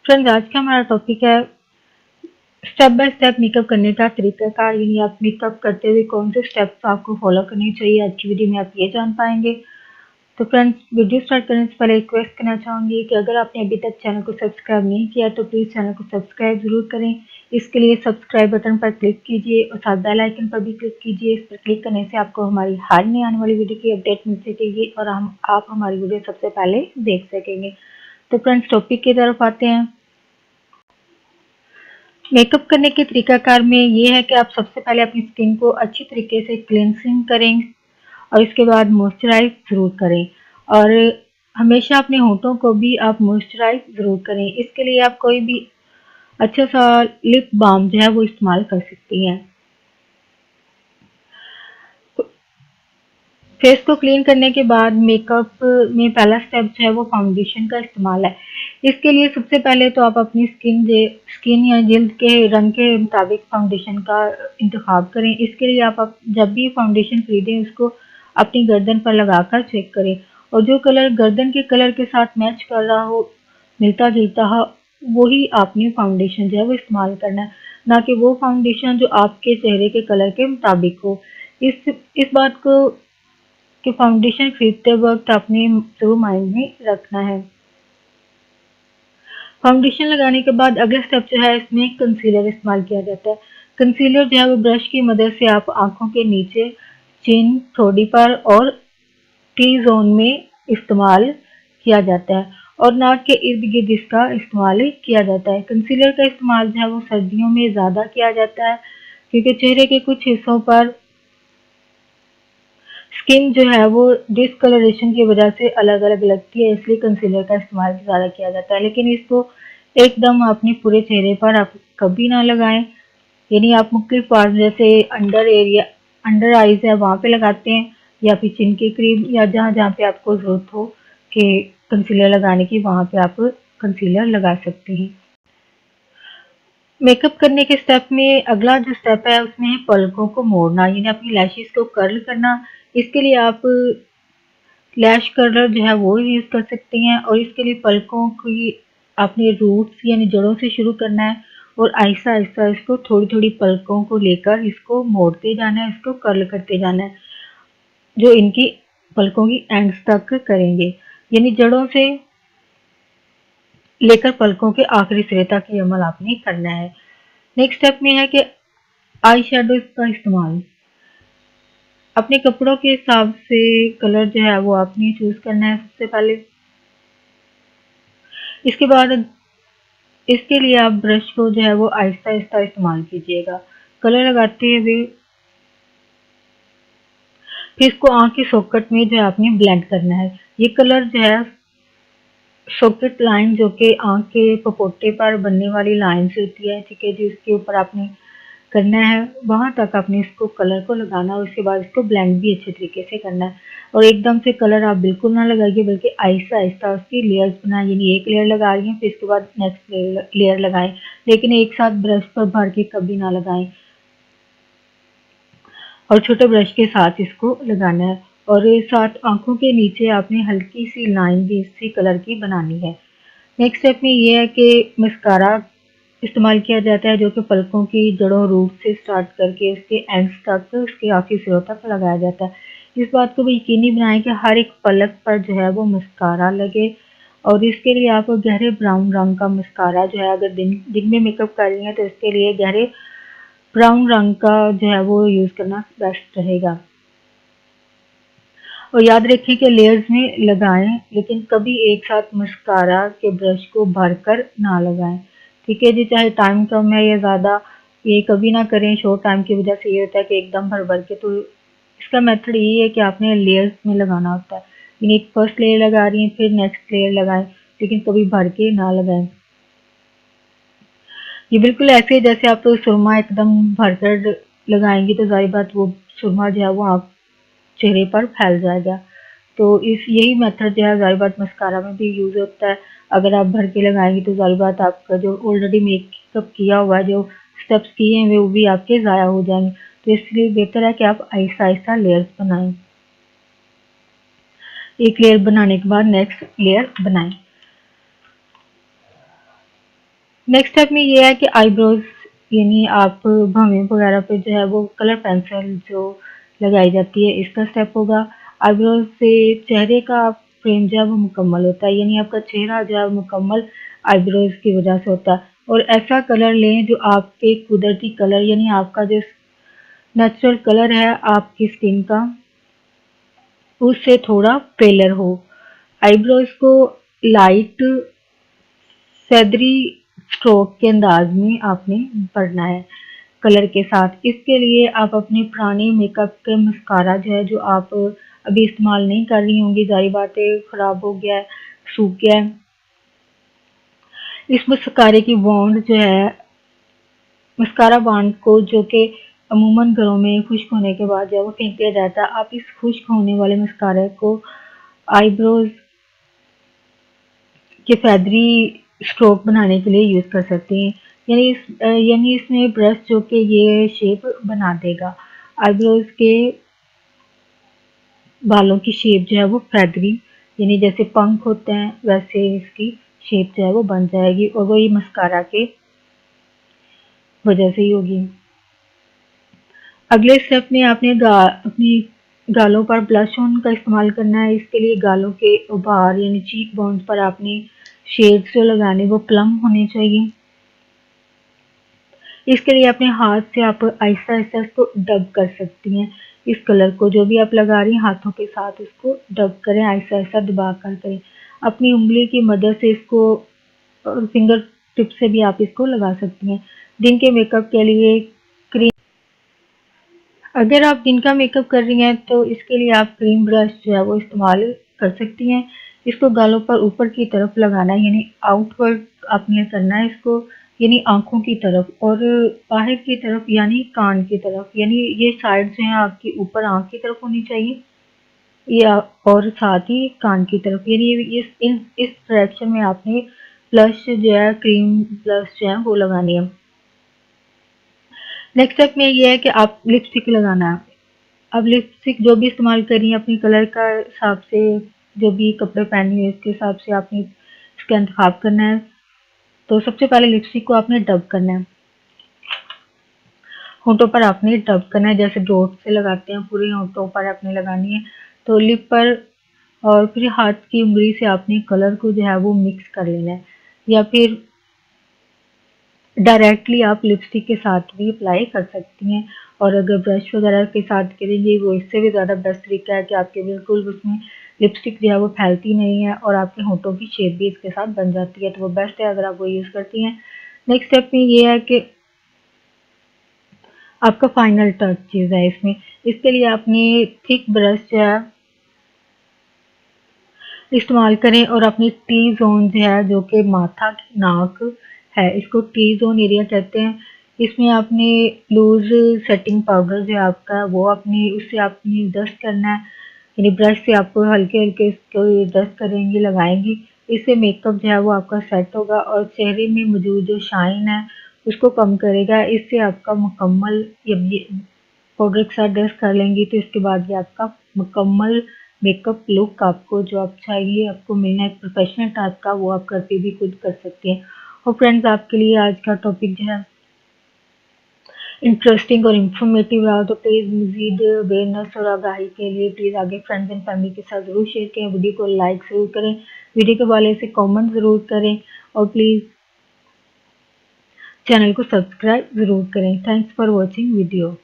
Friends, आज का हमारा टॉपिक है स्टेप बाय स्टेप मेकअप करने का तरीकाकार। यानी आप मेकअप करते हुए कौन से स्टेप्स आपको फॉलो करने चाहिए। आज की वीडियो में आप ये जान पाएंगे। तो फ्रेंड्स, वीडियो स्टार्ट करने से पहले रिक्वेस्ट करना चाहूँगी कि अगर आपने अभी तक चैनल को सब्सक्राइब नहीं किया तो प्लीज़ चैनल को सब्सक्राइब ज़रूर करें। इसके लिए सब्सक्राइब बटन पर क्लिक कीजिए और साथ बेल आइकन पर भी क्लिक कीजिए। इस पर क्लिक करने से आपको हमारी हर नई आने वाली वीडियो की अपडेट मिल सकेगी और आप हमारी वीडियो सबसे पहले देख सकेंगे। तो फ्रेंड्स, टॉपिक की तरफ आते हैं। मेकअप करने के तरीकाकार में ये है कि आप सबसे पहले अपनी स्किन को अच्छी तरीके से क्लिनजिंग करें और इसके बाद मॉइस्चराइज ज़रूर करें। और हमेशा अपने होठों को भी आप मॉइस्चराइज ज़रूर करें। इसके लिए आप कोई भी अच्छा सा लिप बाम जो है वो इस्तेमाल कर सकती हैं। फेस को क्लीन करने के बाद मेकअप में पहला स्टेप जो है वो फाउंडेशन का इस्तेमाल है। इसके लिए सबसे पहले तो आप अपनी स्किन या जिल्द के रंग के मुताबिक फाउंडेशन का इंतखाब करें। इसके लिए आप जब भी फाउंडेशन खरीदें उसको अपनी गर्दन पर लगाकर चेक करें और जो कलर गर्दन के कलर के साथ मैच कर रहा हो, मिलता जुलता हो, वही आपने फाउंडेशन जो है वो इस्तेमाल करना है, ना कि वो फाउंडेशन जो आपके चेहरे के कलर के मुताबिक हो। इस बात को कि फाउंडेशन खरीदते वक्त आपने जरूर माइंड में रखना है। फाउंडेशन लगाने के बाद अगला स्टेप जो है इसमें कंसीलर इस्तेमाल किया जाता है। कंसीलर जो है वो ब्रश की मदद से आप आंखों के नीचे, चिन, थोड़ी पर और टी जोन में इस्तेमाल किया जाता है और नाक के इर्द गिर्द इसका इस्तेमाल किया जाता है। कंसीलर का इस्तेमाल जो है वो सर्दियों में ज़्यादा किया जाता है क्योंकि चेहरे के कुछ हिस्सों पर स्किन जो है वो डिसकलरेशन की वजह से अलग अलग लगती है, इसलिए कंसीलर का इस्तेमाल ज़्यादा किया जाता है। लेकिन इसको एकदम अपने पूरे चेहरे पर आप कभी ना लगाएं। यानी आप मुख्तलिफ पार्ट जैसे अंडर आईज है वहाँ पे लगाते हैं या फिर चिन के करीब या जहाँ जहाँ पे आपको ज़रूरत हो कि कंसीलर लगाने की, वहाँ पे आप कंसीलर लगा सकते हैं। मेकअप करने के स्टेप में अगला जो स्टेप है उसमें है पलकों को मोड़ना, यानी अपनी लैशेस को कर्ल करना। इसके लिए आप लैश कर्लर जो है वो यूज़ कर सकती हैं और इसके लिए पलकों की आपने रूट्स यानी जड़ों से शुरू करना है और आहिस्ता आहिस्ता इसको थोड़ी थोड़ी पलकों को लेकर इसको मोड़ते जाना है, इसको कर्ल करते जाना है, जो इनकी पलकों की एंड्स तक करेंगे। यानी जड़ों से लेकर पलकों के आखिरी सिरे तक ये अमल आपने करना है। नेक्स्ट स्टेप में है कि आई शेडो का इस्तेमाल। अपने कपड़ों के हिसाब से कलर जो है वो आपने चूज करना है सबसे पहले। इसके बाद इसके लिए आप ब्रश को जो है वो आहिस्ता आहिस्ता इस्तेमाल कीजिएगा कलर लगाते हुए। फिर इसको आंख के सॉकेट में जो है आपने ब्लेंड करना है। ये कलर जो है सॉकेट लाइन जो कि आंख के पपोटे पर बनने वाली लाइन से होती है, ठीक है जी, उसके ऊपर आपने करना है, वहां तक आपने इसको कलर को लगाना और उसके बाद इसको ब्लेंड भी अच्छे तरीके से करना है। और एकदम से कलर आप बिल्कुल ना लगाइए बल्कि आहिस्ता आहिस्ता उसकी लेयर्स बनाएं। यानी एक लेयर लगा रही हैं फिर इसके बाद नेक्स्ट लेयर लगाएं, लेकिन एक साथ ब्रश पर भर के कभी ना लगाएं और छोटे ब्रश के साथ इसको लगाना है। और साथ आंखों के नीचे आपने हल्की सी लाइन भी इसी कलर की बनानी है। नेक्स्ट स्टेप में ये है कि मस्कारा इस्तेमाल किया जाता है जो कि पलकों की जड़ों रूट से स्टार्ट करके उसके एंड्स तक उसके आखिरी सिरों तक लगाया जाता है। इस बात को भी यकीनी बनाएं कि हर एक पलक पर जो है वो मस्कारा लगे और इसके लिए आप गहरे ब्राउन रंग का मस्कारा जो है, अगर दिन में मेकअप कर रही हैं तो इसके लिए गहरे ब्राउन रंग का जो है वो यूज़ करना बेस्ट रहेगा। और याद रखें कि लेयर्स में लगाएं लेकिन कभी एक साथ मस्कारा के ब्रश को भरकर ना लगाएं, ठीक है जी। चाहे टाइम कम है या ज़्यादा, ये कभी ना करें। शॉर्ट टाइम की वजह से ये होता है कि एकदम भर भर के, तो इसका मेथड यही है कि आपने लेयर्स में लगाना होता है। यानी फर्स्ट लेयर लगा रही हैं फिर नेक्स्ट लेयर लगाएं, लेकिन कभी भर के ना लगाएं। ये बिल्कुल ऐसे जैसे आप तो सुरमा एकदम भरकर लगाएंगी तो जाहिर बात वो सुरमा जो है वो आप चेहरे पर फैल जाएगा। तो इस यही मेथड जो है ज़ाहिर बात मस्कारा में भी यूज़ होता है। अगर आप भर के लगाएंगे तो ज़ाहिर बात आपका जो ऑलरेडी मेकअप किया हुआ है, जो स्टेप्स किए हैं वो भी आपके ज़ाया हो जाएंगे। तो इसलिए बेहतर है कि आप आहिस्ता आहिस्ता लेयर्स बनाएं। एक लेयर बनाने के बाद नेक्स्ट लेयर बनाएं। नेक्स्ट स्टेप में ये है कि आईब्रोज यानी आप भवें वगैरह पे जो है वो कलर पेंसिल जो लगाई जाती है इसका स्टेप होगा। आईब्रोज से चेहरे का फ्रेम जो है वो मुकम्मल होता है, यानी आपका चेहरा जो है मुकम्मल आईब्रोज की वजह से होता है। और ऐसा कलर लें जो आपके कुदरती कलर यानी आपका जो नेचुरल कलर है आपकी स्किन का उससे थोड़ा पेलर हो। आईब्रोज को लाइट फेदरी स्ट्रोक के अंदाज में आपने भरना है कलर के साथ। इसके लिए आप अपने पुराने मेकअप के मस्कारा जो है जो आप अभी इस्तेमाल नहीं कर रही होंगी, ज़ाहिर बात है ख़राब हो गया है, सूख गया है। इस मस्कारे की बॉन्ड जो है मस्कारा बॉन्ड को जो कि अमूमन घरों में खुश्क होने के बाद जो है वो फेंक दिया जाता है। आप इस खुश्क होने वाले मस्कारे को आईब्रोज के फेदरी स्ट्रोक बनाने के लिए यूज़ कर सकते हैं। यानी इसमें ब्रश जो कि ये शेप बना देगा। आईब्रोज के बालों की शेप जो है वो फेदरी यानी जैसे पंख होते हैं वैसे इसकी शेप जो है वो बन जाएगी और वो ये मस्कारा के वजह से ही होगी। अगले स्टेप में आपने अपनी गालों पर ब्लश ऑन का इस्तेमाल करना है। इसके लिए गालों के उभार यानी चीक बोन्स पर आपने शेड्स जो लगाने वो प्लम होने चाहिए। इसके लिए अपने हाथ से आप आहिस्ता आहिस्ता इसको डब कर सकती हैं। इस कलर को जो भी आप लगा रही हैं हाथों के साथ इसको डब करें, आहिस्ता आहिस्ता दबा कर करें। अपनी उंगली की मदद से इसको फिंगर टिप से भी आप इसको लगा सकती हैं। दिन के मेकअप के लिए क्रीम, अगर आप दिन का मेकअप कर रही हैं तो इसके लिए आप क्रीम ब्रश जो है वो इस्तेमाल कर सकती हैं। इसको गालों पर ऊपर की तरफ लगाना है यानी आउटवर्ड आपने करना है इसको, यानी आंखों की तरफ, और बाहर की तरफ यानी कान की तरफ, यानी ये साइड जो है आपकी ऊपर आंख की तरफ होनी चाहिए या और साथ ही कान की तरफ, यानी इस डायरेक्शन में आपने ब्लश जो है क्रीम ब्लश जो है वो लगानी है। नेक्स्ट स्टेप में ये है कि आप लिपस्टिक लगाना है। अब लिपस्टिक जो भी इस्तेमाल कर रही हैं अपनी कलर का हिसाब से, जो भी कपड़े पहनी है उसके हिसाब से आपने इसका इंतखाब करना है। तो सबसे पहले लिपस्टिक को आपने डब करना है, होंठों पर आपने डब करना है, जैसे डॉट से लगाते हैं पूरे होंठों पर आपने लगानी है। तो लिप पर और फिर हाथ की उंगली से आपने कलर को जो है वो मिक्स कर लेना है, या फिर डायरेक्टली आप लिपस्टिक के साथ भी अप्लाई कर सकती हैं। और अगर ब्रश वगैरह के साथ करेंगे वो इससे भी ज़्यादा बेस्ट तरीका है कि आपके बिल्कुल उसमें लिपस्टिक जो है वो फैलती नहीं है और आपके होंठों की शेप भी इसके साथ बन जाती है, तो वो बेस्ट है अगर आप वो यूज़ करती हैं। नेक्स्ट स्टेप में ये है कि आपका फाइनल टच चीज़ है इसमें। इसके लिए आपने थिक ब्रश जो है इस्तेमाल करें और अपनी टी जोन जो है जो कि माथा की नाक है इसको टी जोन एरिया कहते हैं। इसमें आपने लूज सेटिंग पाउडर जो है आपका वो अपनी उससे आपने डस्ट करना है, यानी ब्रश से आपको हल्के हल्के इसको डस्ट करेंगी लगाएंगी। इससे मेकअप जो है वो आपका सेट होगा और चेहरे में मौजूद जो शाइन है उसको कम करेगा। इससे आपका मुकम्मल पाउडर के साथ डस्ट कर लेंगी तो इसके बाद ये आपका मुकम्मल मेकअप लुक आपको जो आप चाहिए आपको मिलना है प्रोफेशनल टाइप का, वो आप करके भी खुद कर सकती हैं। और फ्रेंड्स आपके लिए आज का टॉपिक जो है इंटरेस्टिंग और इन्फॉर्मेटिव रहा, तो प्लीज़ मज़ीद अवेयरनेस और आगाही के लिए प्लीज़ आगे फ्रेंड्स एंड फैमिली के साथ ज़रूर शेयर करें, वीडियो को लाइक ज़रूर करें, वीडियो के हवाले से कमेंट ज़रूर करें और प्लीज़ चैनल को सब्सक्राइब ज़रूर करें। Thanks for watching video.